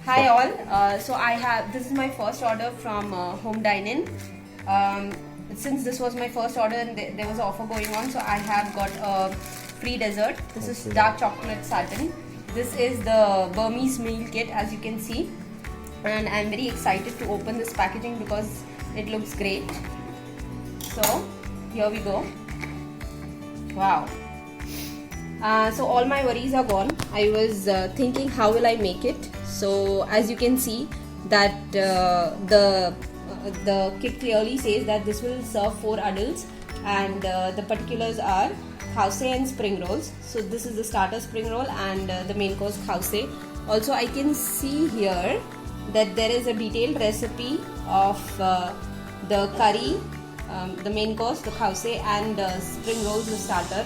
Hi all. So this is my first order from Home Dine-In. Since this was my first order and there was an offer going on, so I have got a free dessert. This is dark chocolate satin. This is the Burmese meal kit, as you can see, and I'm very excited to open this packaging because it looks great. So here we go. Wow. So all my worries are gone. I was thinking how will I make it. So as you can see that the kit clearly says that this will serve 4 adults, and the particulars are khause and spring rolls. So this is the starter spring roll and the main course khause. Also I can see here that there is a detailed recipe of the curry, the main course, the khause, and spring rolls, the starter.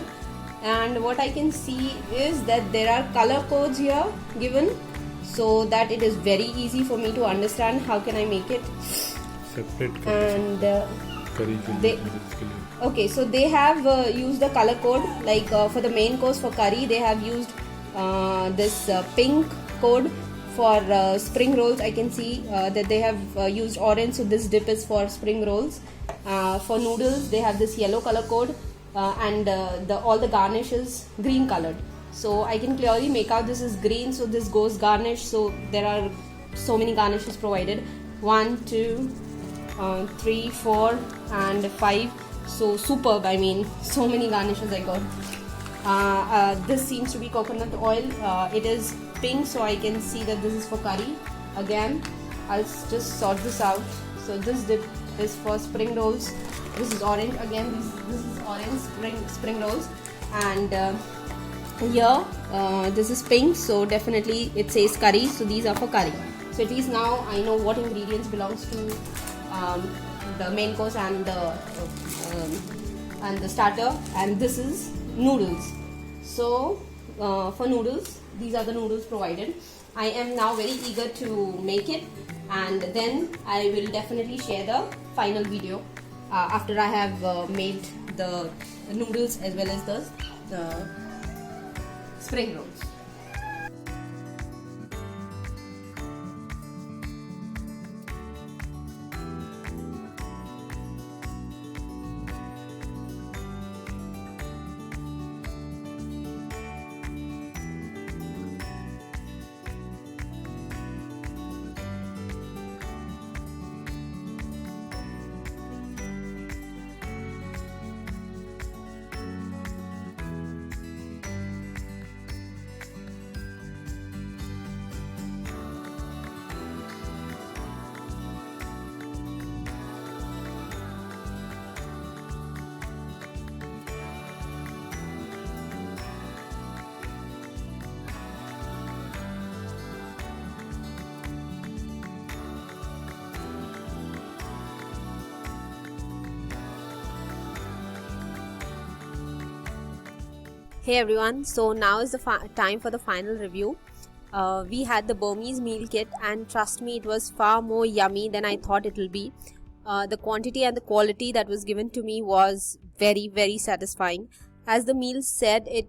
And what I can see is that there are color codes here given, so that it is very easy for me to understand how can I make it. Separate and curry okay, so they have used the color code, like for the main course for curry they have used this pink code. For spring rolls I can see that they have used orange, so this dip is for spring rolls. For noodles they have this yellow color code, and all the garnish is green colored. So I can clearly make out this is green, so this goes garnish. So there are so many garnishes provided, 1, 2, 3, 4 and 5. So superb, I mean so many garnishes I got. This seems to be coconut oil. It is pink, so I can see that this is for curry. Again, I'll just sort this out. So this dip is for spring rolls. This is orange. Again, this is orange spring rolls. And here this is pink, so definitely it says curry, so these are for curry. So at least now I know what ingredients belongs to the main course and the starter. And this is noodles. So for noodles, these are the noodles provided. I am now very eager to make it, and then I will definitely share the final video after I have made the noodles as well as the spring rolls. Hey everyone, so now is the time for the final review. We had the Burmese meal kit, and trust me, it was far more yummy than I thought it will be. The quantity and the quality that was given to me was very, very satisfying. As the meal said, it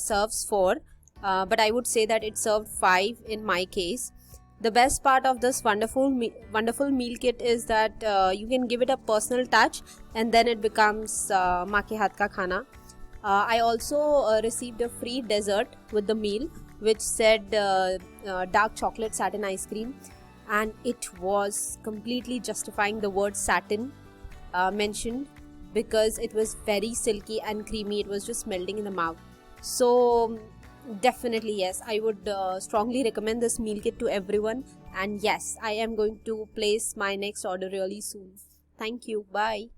serves 4, but I would say that it served 5 in my case. The best part of this wonderful meal kit is that you can give it a personal touch, and then it becomes maa ke haath ka khana. I also received a free dessert with the meal, which said dark chocolate satin ice cream, and it was completely justifying the word satin mentioned, because it was very silky and creamy. It was just melting in the mouth. So definitely yes, I would strongly recommend this meal kit to everyone, and yes, I am going to place my next order really soon. Thank you. Bye.